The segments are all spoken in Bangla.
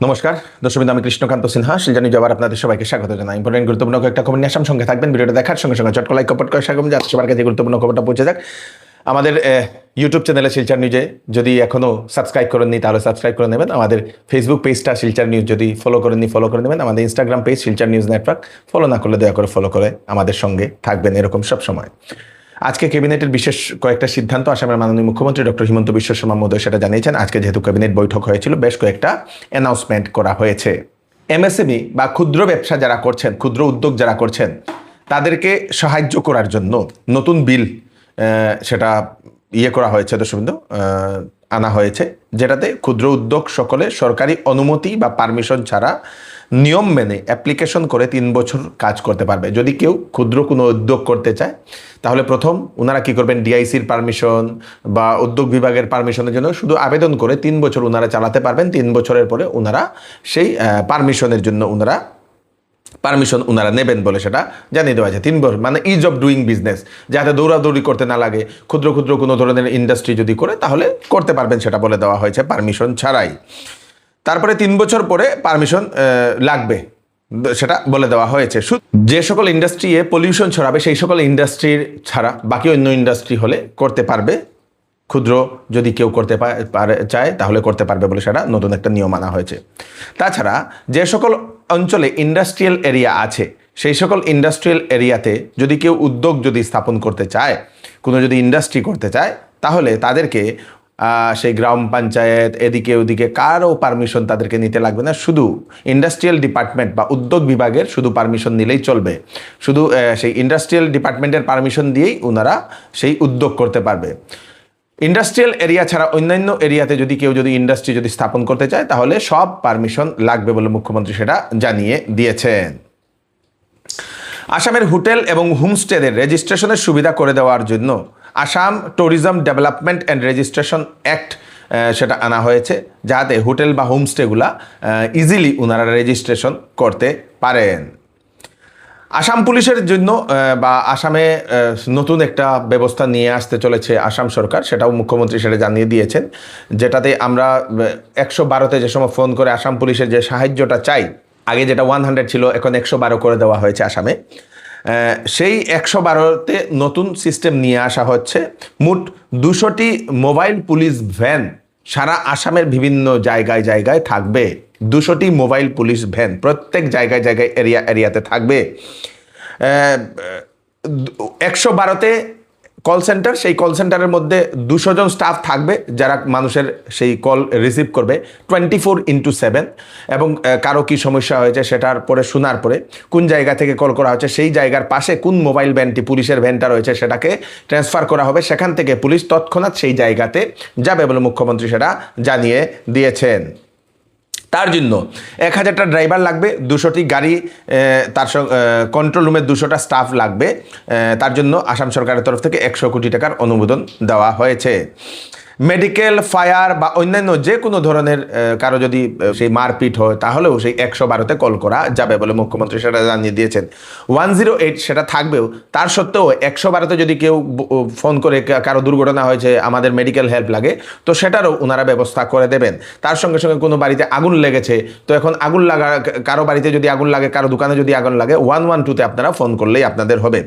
নমস্কার দর্শক, আমি কৃষ্ণকান্ত সিনহা শিলচর নিউজ আবার আপনাদের সবাইকে স্বাগত জানাই। ইম্পর্টেন্ট গুরুত্বপূর্ণ একটা খবর নিয়ে আসাম সঙ্গে থাকবেন। ভিডিওটা দেখার সঙ্গে সঙ্গে চটকা লাইক কমেন্ট করে স্বাগত যাতে সবার কাছে গুরুত্বপূর্ণ খবরটা পৌঁছে যাক। আমাদের ইউটিউব চ্যানেলে শিলচর নিউজে যদি এখনও সাবস্ক্রাইব করেননি তাহলে সাবস্ক্রাইব করে নেবেন। আমাদের ফেসবুক পেজটা শিলচর নিউজ যদি ফলো করেননি ফলো করে নেবেন। আমাদের Instagram page Silchar news network follow না করলে দয়া করে ফলো করে আমাদের সঙ্গে থাকবেন এরকম সব সময়। আজকে ক্যাবিনেটের বিশেষ কয়েকটা সিদ্ধান্ত আসামের মাননীয় মুখ্যমন্ত্রী ডক্টর হিমন্ত বিশ্ব শর্মা মহোদয় সেটা জানিয়েছেন। আজকে যেহেতু ক্যাবিনেট বৈঠক হয়েছিল, বেশ কয়েকটা অ্যানাউন্সমেন্ট করা হয়েছে। এমএসএমই বা ক্ষুদ্র ব্যবসা যারা করছেন, ক্ষুদ্র উদ্যোগ যারা করছেন, তাদেরকে সাহায্য করার জন্য নতুন বিল সেটা করা হয়েছে, দর্শকবৃন্দ, আনা হয়েছে, যেটাতে ক্ষুদ্র উদ্যোগ সকলে সরকারি অনুমতি বা পারমিশন ছাড়া নিয়ম মেনে অ্যাপ্লিকেশন করে 3 বছর কাজ করতে পারবে। যদি কেউ ক্ষুদ্র কোনো উদ্যোগ করতে চায় তাহলে প্রথম ওনারা কী করবেন, ডিআইসির পারমিশন বা উদ্যোগ বিভাগের পারমিশনের জন্য শুধু আবেদন করে 3 বছর ওনারা চালাতে পারবেন। 3 বছরের পরে ওনারা সেই পারমিশনের জন্য পারমিশন ওনারা নেবেন বলে সেটা জানিয়ে দেওয়া যায়। 3 বছর মানে ইজ অফ ডুইং বিজনেস, যাতে দৌড়াদৌড়ি করতে না লাগে। ক্ষুদ্র ক্ষুদ্র কোনো ধরনের ইন্ডাস্ট্রি যদি করে তাহলে করতে পারবেন, সেটা বলে দেওয়া হয়েছে পারমিশন ছাড়াই। তারপরে 3 বছর পরে পারমিশন লাগবে সেটা বলে দেওয়া হয়েছে। যে সকল ইন্ডাস্ট্রি পলিউশন ছড়াবে সেই সকল ইন্ডাস্ট্রির ছাড়া বাকি অন্য ইন্ডাস্ট্রি হলে করতে পারবে। ক্ষুদ্র যদি কেউ করতে চায় তাহলে করতে পারবে বলে সেটা নতুন একটা নিয়ম আনা হয়েছে। তাছাড়া যে সকল অঞ্চলে ইন্ডাস্ট্রিয়াল এরিয়া আছে সেই সকল ইন্ডাস্ট্রিয়াল এরিয়াতে যদি কেউ উদ্যোগ যদি স্থাপন করতে চায়, কোনো যদি ইন্ডাস্ট্রি করতে চায়, তাহলে তাদেরকে সেই গ্রাম পঞ্চায়েত এদিকে ওদিকে কারও পারমিশন তাদেরকে নিতে লাগবে না। শুধু ইন্ডাস্ট্রিয়াল ডিপার্টমেন্ট বা উদ্যোগ বিভাগের শুধু পারমিশন নিলেই চলবে। শুধু সেই ইন্ডাস্ট্রিয়াল ডিপার্টমেন্টের পারমিশন দিয়েই ওনারা সেই উদ্যোগ করতে পারবে। ইন্ডাস্ট্রিয়াল এরিয়া ছাড়া অন্যান্য এরিয়াতে যদি কেউ যদি ইন্ডাস্ট্রি যদি স্থাপন করতে চায় তাহলে সব পারমিশন লাগবে বলে মুখ্যমন্ত্রী সেটা জানিয়ে দিয়েছেন। আসামের হোটেল এবং হোমস্টেদের রেজিস্ট্রেশনের সুবিধা করে দেওয়ার জন্য Assam tourism development and registration act সেটা আনা হয়েছে, যাতে হোটেল বা হোমস্টেগুলা ইজিলি ওনারা রেজিস্ট্রেশন করতে পারেন। আসাম পুলিশের জন্য বা আসামে নতুন একটা ব্যবস্থা নিয়ে আসতে চলেছে আসাম সরকার, সেটাও মুখ্যমন্ত্রী সেটা জানিয়ে দিয়েছেন। যেটাতে আমরা 112-তে যে সময় ফোন করে আসাম পুলিশের যে সাহায্যটা চাই, আগে যেটা 100 ছিল এখন 112 করে দেওয়া হয়েছে আসামে। সেই 112-তে নতুন সিস্টেম নিয়ে আসা হচ্ছে। মোট 200টি মোবাইল পুলিশ ভ্যান সারা আসামের বিভিন্ন জায়গায় জায়গায় থাকবে। 200টি মোবাইল পুলিশ ভ্যান প্রত্যেক জায়গায় জায়গায় এরিয়াতে থাকবে। 112-তে কল সেন্টার, সেই কল সেন্টারের মধ্যে 200 জন স্টাফ থাকবে যারা মানুষের সেই কল রিসিভ করবে 24/7। এবং কারো কি সমস্যা হয়েছে সেটার পরে শোনার পরে কোন জায়গা থেকে কল করা হচ্ছে সেই জায়গার পাশে কোন মোবাইল ভ্যানটি পুলিশের ভ্যানটা রয়েছে সেটাকে ট্রান্সফার করা হবে। সেখান থেকে পুলিশ তৎক্ষণাৎ সেই জায়গাতে যাবে বলে মুখ্যমন্ত্রী সেটা জানিয়ে দিয়েছেন। তার জন্য 1000টা ড্রাইভার লাগবে, 200টি গাড়ি, তার সঙ্গে কন্ট্রোল রুমের 200টা স্টাফ লাগবে। তার জন্য আসাম সরকারের তরফ থেকে 100 কোটি টাকার অনুমোদন দেওয়া হয়েছে। মেডিকেল, ফায়ার বা অন্যান্য যে কোনো ধরনের কারো যদি সেই মারপিট হয় তাহলেও সেই 112-তে কল করা যাবে বলে মুখ্যমন্ত্রী সেটা জানিয়ে দিয়েছেন। 108 সেটা থাকবেও, তার সত্ত্বেও 112-তে যদি কেউ ফোন করে কারো দুর্ঘটনা হয়েছে, আমাদের মেডিকেল হেল্প লাগে, তো সেটারও ওনারা ব্যবস্থা করে দেবেন। তার সঙ্গে সঙ্গে কোনো বাড়িতে আগুন লেগেছে, তো এখন আগুন লাগা, কারো বাড়িতে যদি আগুন লাগে, কারো দোকানে যদি আগুন লাগে, 112-তে আপনারা ফোন করলেই আপনাদের হবে।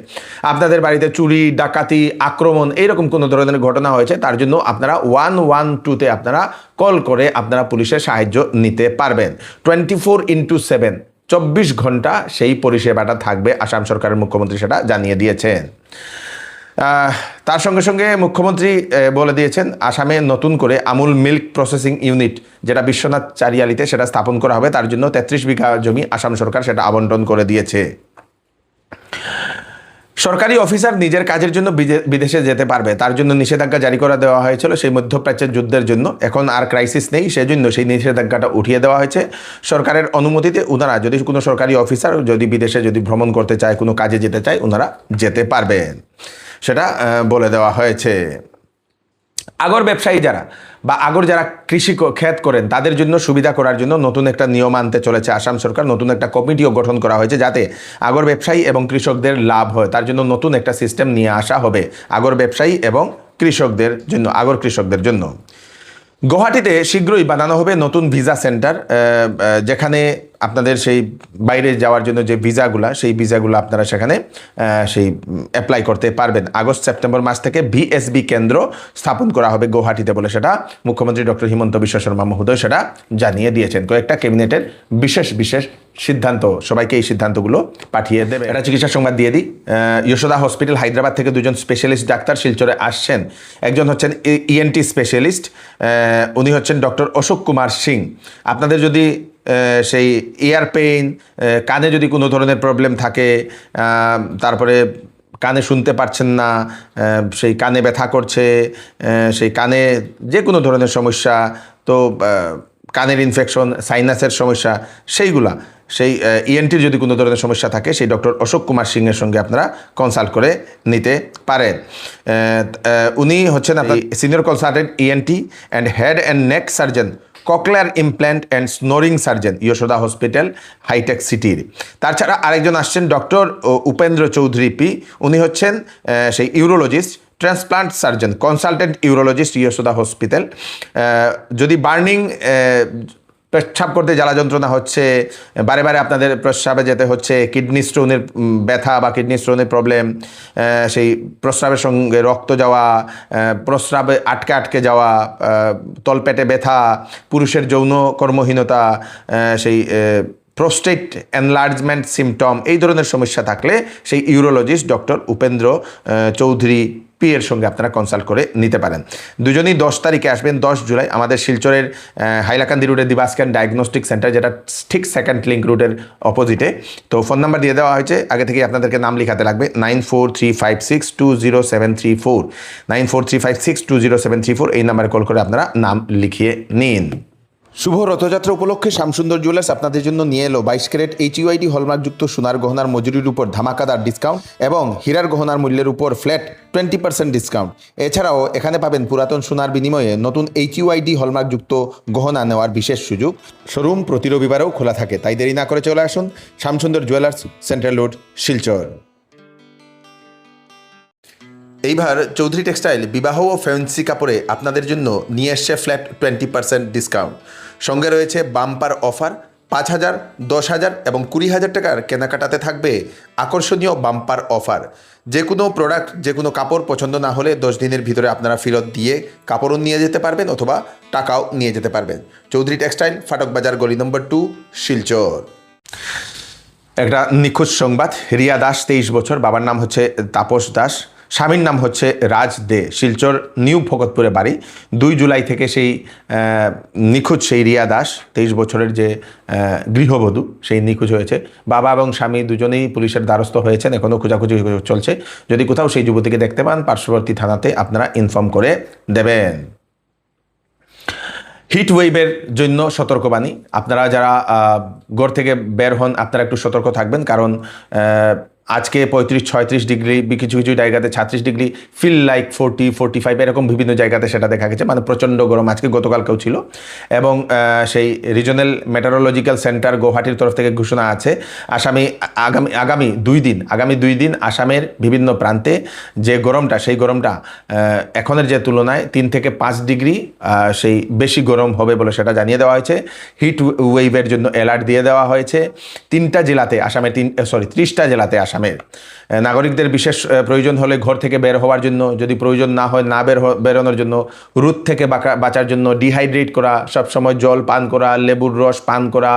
আপনাদের বাড়িতে চুরি, ডাকাতি, আক্রমণ এইরকম কোনো ধরনের ঘটনা হয়েছে, তার জন্য আপনারা 112-তে আপনারা কল করে আপনারা পুলিশের সাহায্য নিতে পারবেন। 24/7 24 ঘন্টা সেই পরিষেবাটা থাকবে। আসাম সরকারের মুখ্যমন্ত্রী সেটা জানিয়ে দিয়েছেন। তার সঙ্গে সঙ্গে মুখ্যমন্ত্রী বলে দিয়েছেন আসামে নতুন করে আমুল মিল্ক প্রসেসিং ইউনিট, যেটা বিশ্বনাথ চারিয়ালিতে সেটা স্থাপন করা হবে। তার জন্য 33 বিঘা জমি আসাম সরকার সেটা আবন্টন করে দিয়েছে। সরকারি অফিসার নিজের কাজের জন্য বিদেশে যেতে পারবে, তার জন্য নিষেধাজ্ঞা জারি করে দেওয়া হয়েছিল সেই মধ্যপ্রাচ্যের যুদ্ধের জন্য। এখন আর ক্রাইসিস নেই, সেজন্য সেই নিষেধাজ্ঞাটা উঠিয়ে দেওয়া হয়েছে। সরকারের অনুমতিতে ওনারা যদি কোনো সরকারি অফিসার যদি বিদেশে যদি ভ্রমণ করতে চায়, কোনো কাজে যেতে চায়, ওনারা যেতে পারবেন, সেটা বলে দেওয়া হয়েছে। আগর ব্যবসায়ী যারা বা আগর যারা কৃষি ক্ষেত করেন তাদের জন্য সুবিধা করার জন্য নতুন একটা নিয়ম আনতে চলেছে আসাম সরকার। নতুন একটা কমিটিও গঠন করা হয়েছে যাতে আগর ব্যবসায়ী এবং কৃষকদের লাভ হয়, তার জন্য নতুন একটা সিস্টেম নিয়ে আসা হবে আগর ব্যবসায়ী এবং কৃষকদের জন্য, আগর কৃষকদের জন্য। গুয়াহাটিতে শীঘ্রই বানানো হবে নতুন ভিসা সেন্টার, যেখানে আপনাদের সেই বাইরে যাওয়ার জন্য যে ভিসাগুলো, সেই ভিসাগুলো আপনারা সেখানে সেই অ্যাপ্লাই করতে পারবেন। আগস্ট সেপ্টেম্বর মাস থেকে ভিএসবি কেন্দ্র স্থাপন করা হবে গুয়াহাটিতে বলে সেটা মুখ্যমন্ত্রী ডক্টর হিমন্ত বিশ্ব শর্মা মহোদয় সেটা জানিয়ে দিয়েছেন। কয়েকটা ক্যাবিনেটের বিশেষ বিশেষ সিদ্ধান্ত, সবাইকে এই সিদ্ধান্তগুলো পাঠিয়ে দেবে। এটা চিকিৎসা সংবাদ দিয়ে দিই। যশোদা হসপিটাল হায়দ্রাবাদ থেকে দুজন স্পেশালিস্ট ডাক্তার শিলচরে আসছেন। একজন হচ্ছেন ইএনটি স্পেশালিস্ট, উনি হচ্ছেন ডক্টর অশোক কুমার সিং। আপনাদের যদি সেই ইয়ার পেইন, কানে যদি কোনো ধরনের প্রবলেম থাকে, তারপরে কানে শুনতে পারছেন না, সেই কানে ব্যথা করছে, সেই কানে যে কোনো ধরনের সমস্যা, তো কানের ইনফেকশন, সাইনাসের সমস্যা, সেইগুলা, সেই ইএনটির যদি কোনো ধরনের সমস্যা থাকে সেই ডক্টর অশোক কুমার সিংয়ের সঙ্গে আপনারা কনসাল্ট করে নিতে পারেন। উনি হচ্ছেন senior consultant ENT and head and neck surgeon, cochlear implant and snoring surgeon, Yashoda hospital Hitec সিটির। তাছাড়া আরেকজন আসছেন ডক্টর উপেন্দ্র চৌধুরী পি, উনি হচ্ছেন সেই urologist, transplant surgeon, consultant urologist, Yashoda hospital. যদি বার্নিং, প্রস্রাব করতে জ্বালা যন্ত্রণা হচ্ছে, বারে বারে আপনাদের প্রস্রাবে যেতে হচ্ছে, কিডনি স্টোনের ব্যথা বা কিডনি স্টোনের প্রবলেম, সেই প্রস্রাবের সঙ্গে রক্ত যাওয়া, প্রস্রাবে আটকে আটকে যাওয়া, তলপেটে ব্যথা, পুরুষের যৌন কর্মহীনতা, সেই প্রোস্টেট এনলার্জমেন্ট সিমটম, এই ধরনের সমস্যা থাকলে সেই urologist doctor Upendra Chowdhury P এর সঙ্গে আপনারা কনসাল্ট করে নিতে পারেন। দুজনই 10 তারিখে আসবেন, 10 জুলাই, আমাদের শিলচরের হাইলাকান্দি রোডের দিবাস্ক্যান ডায়াগনস্টিক সেন্টার, যেটা ঠিক সেকেন্ড লিঙ্ক রুটের অপোজিটে। তো ফোন নাম্বার দিয়ে দেওয়া হয়েছে, আগে থেকে আপনাদেরকে নাম লিখাতে লাগবে 9435620734, 9435620734, এই নাম্বারে কল করে আপনারা নাম লিখিয়ে নিন। শুভ রথযাত্রা উপলক্ষে শ্যামসুন্দর জুয়েলার্স আপনাদের জন্য নিয়ে এলো 22 ক্যারেট HUID হলমার্কযুক্ত সোনার গহনার মজুরির উপর ধামাকাদার ডিসকাউন্ট এবং হীরার গহনার মূল্যের উপর ফ্ল্যাট 20% ডিসকাউন্ট। এছাড়াও এখানে পাবেন পুরাতন সোনার বিনিময়ে নতুন HUID হলমার্কযুক্ত গহনা নেওয়ার বিশেষ সুযোগ। শোরুম প্রতি রবিবারেও খোলা থাকে, তাই দেরি না করে চলে আসুন Shyamsundar jewellers, central road, Silchar. এইবার চৌধুরী টেক্সটাইল বিবাহ ও ফ্যান্সি কাপড়ে আপনাদের জন্য নিয়ে এসছে ফ্ল্যাট 20% ডিসকাউন্ট। সঙ্গে রয়েছে বাম্পার অফার, 5,000, 10,000 এবং 20,000 টাকার কেনাকাটাতে থাকবে আকর্ষণীয় বাম্পার অফার। যে কোনো প্রোডাক্ট, যে কোনো কাপড় পছন্দ না হলে 10 দিনের ভিতরে আপনারা ফেরত দিয়ে কাপড়ও নিয়ে যেতে পারবেন অথবা টাকাও নিয়ে যেতে পারবেন। চৌধুরী টেক্সটাইল, ফাটক বাজার, গলি নম্বর 2, শিলচর। একটা নিখোঁজ সংবাদ। রিয়া দাস, 23 বছর, বাবার নাম হচ্ছে তাপস দাস, স্বামীর নাম হচ্ছে রাজ দে, শিলচর নিউ ভগতপুরে বাড়ি। 2 জুলাই থেকে সেই নিখোঁজ সেই রিয়া দাস, 23 বছরের যে গৃহবধূ, সেই নিখোঁজ হয়েছে। বাবা এবং স্বামী দুজনেই পুলিশের দ্বারস্থ হয়েছেন, এখনও খোঁজাখুঁজি চলছে। যদি কোথাও সেই যুবতীকে দেখতে পান, পার্শ্ববর্তী থানাতে আপনারা ইনফর্ম করে দেবেন। হিট ওয়েভের জন্য সতর্কবাণী, আপনারা যারা ঘর থেকে বের হন আপনারা একটু সতর্ক থাকবেন, কারণ আজকে 35-36 ডিগ্রি, কিছু কিছু জায়গাতে 36 ডিগ্রি, ফিল লাইক 40-45 এরকম বিভিন্ন জায়গাতে সেটা দেখা গেছে, মানে প্রচণ্ড গরম আজকে, গতকালকেও ছিল। এবং সেই রিজনাল মেটারোলজিক্যাল সেন্টার গুয়াহাটির তরফ থেকে ঘোষণা আছে আগামী 2 দিন আসামের বিভিন্ন প্রান্তে যে গরমটা, সেই গরমটা এখনের যে তুলনায় 3 থেকে 5 ডিগ্রি সেই বেশি গরম হবে বলে সেটা জানিয়ে দেওয়া হয়েছে। হিট ওয়েভের জন্য অ্যালার্ট দিয়ে দেওয়া হয়েছে 3টা জেলাতে, আসামের 30টা জেলাতে। আসামের নাগরিকদের বিশেষ প্রয়োজন হলে ঘর থেকে বের হওয়ার জন্য, যদি প্রয়োজন না হয় না বেরোনোর জন্য, রোদ থেকে বাঁচার জন্য ডিহাইড্রেট করা, সবসময় জল পান করা, লেবুর রস পান করা,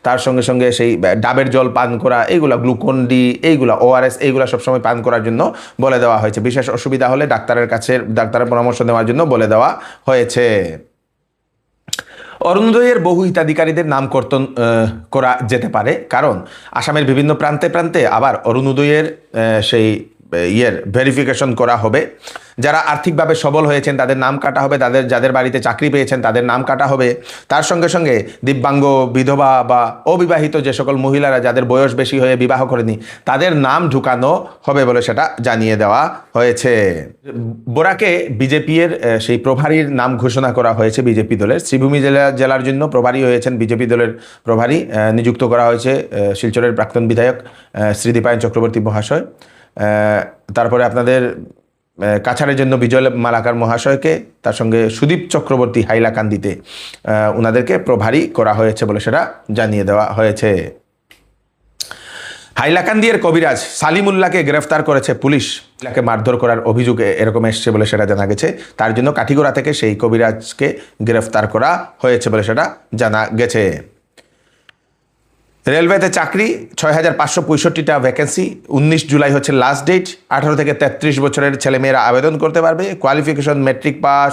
তার সঙ্গে সঙ্গে সেই ডাবের জল পান করা, এইগুলা গ্লুকন ডি, এইগুলা ORS, এইগুলা সবসময় পান করার জন্য বলে দেওয়া হয়েছে। বিশেষ অসুবিধা হলে ডাক্তারের পরামর্শ নেওয়ার জন্য বলে দেওয়া হয়েছে। অরুণোদয়ের বহু হিতাধিকারীদের নাম কর্তন করা যেতে পারে, কারণ আসামের বিভিন্ন প্রান্তে প্রান্তে আবার অরুণোদয়ের সেই ভেরিফিকেশন করা হবে। যারা আর্থিকভাবে সবল হয়েছেন তাদের নাম কাটা হবে, যাদের বাড়িতে চাকরি পেয়েছেন তাদের নাম কাটা হবে। তার সঙ্গে সঙ্গে দিব্যাঙ্গ, বিধবা বা অবিবাহিত যে সকল মহিলারা যাদের বয়স বেশি হয়ে বিবাহ করেনি তাদের নাম ঢুকানো হবে বলে সেটা জানিয়ে দেওয়া হয়েছে। বরাকে বিজেপি এর সেই প্রভারীর নাম ঘোষণা করা হয়েছে বিজেপি দলের। শ্রীভূমি জেলার জন্য প্রভারী হয়েছেন বিজেপি দলের প্রভারী নিযুক্ত করা হয়েছে শিলচরের প্রাক্তন বিধায়ক শ্রীদীপায়ন চক্রবর্তী মহাশয়। তারপরে আপনাদের কাছাড়ের জন্য বিজয় মালাকার মহাশয়কে, তার সঙ্গে সুদীপ চক্রবর্তী হাইলাকান্দিতে ওনাদেরকে প্রভারী করা হয়েছে বলে সেটা জানিয়ে দেওয়া হয়েছে। হাইলাকান্দির কবিরাজ সালিমুল্লাহকে গ্রেফতার করেছে পুলিশ। তাকে মারধর করার অভিযোগ এরকম এসছে বলে সেটা জানা গেছে। তার জন্য কাঠিগোড়া থেকে সেই কবিরাজকে গ্রেফতার করা হয়েছে বলে সেটা জানা গেছে। রেলওয়েতে চাকরি 6,565টা ভ্যাকেন্সি, 19 জুলাই হচ্ছে লাস্ট ডেট। 18 থেকে 33 বছরের ছেলেমেয়েরা আবেদন করতে পারবে। Qualification matric pass,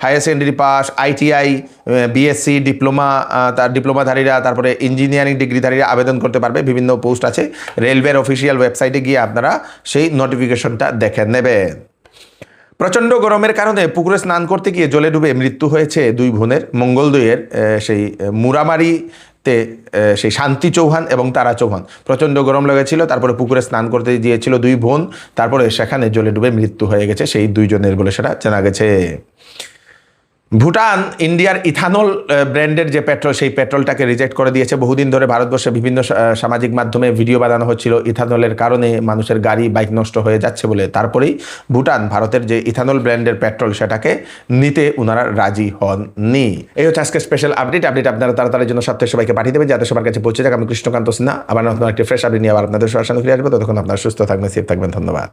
higher secondary pass, ITI, BSc, diploma, তার ডিপ্লোমাধারীরা, তারপরে ইঞ্জিনিয়ারিং ডিগ্রিধারীরা আবেদন করতে পারবে। বিভিন্ন পোস্ট আছে, রেলওয়ের অফিসিয়াল ওয়েবসাইটে গিয়ে আপনারা সেই নোটিফিকেশনটা দেখে নেবেন। প্রচণ্ড গরমের কারণে পুকুরে স্নান করতে গিয়ে জলে ডুবে মৃত্যু হয়েছে দুই বোনের। মঙ্গলদৈয়ের সেই মুরামারিতে সেই শান্তি চৌহান এবং তারা চৌহান। প্রচণ্ড গরম লেগেছিল, তারপরে পুকুরে স্নান করতে গিয়েছিল দুই বোন, তারপরে সেখানে জলে ডুবে মৃত্যু হয়ে গেছে সেই দুইজনের বলে সেটা জানা গেছে। ভুটান ইন্ডিয়ার ইথানল ব্র্যান্ডের যে পেট্রোল, সেই পেট্রোলটাকে রিজেক্ট করে দিয়েছে। বহুদিন ধরে ভারতবর্ষে বিভিন্ন সামাজিক মাধ্যমে ভিডিও বানানো হচ্ছিল ইথানলের কারণে মানুষের গাড়ি বাইক নষ্ট হয়ে যাচ্ছে বলে। তারপরেই ভুটান ভারতের যে ইথানল ব্র্যান্ডের পেট্রোল সেটাকে নিতে ওনারা রাজি হননি। এই হচ্ছে আজকে স্পেশাল আপডেট আপনারা তাড়াতাড়ির জন্য সপ্তাহে সবাইকে পাঠিয়ে দেবেন যাতে সবার কাছে পৌঁছে যাক। আমি কৃষ্ণকান্ত সিনহা, আবার নতুন একটি ফ্রেশ আপডেট নিয়ে আবার আপনাদের সবার সামনে ফিরে আসবো। ততক্ষণ আপনারা সুস্থ থাকবেন, সেফ থাকবেন। ধন্যবাদ।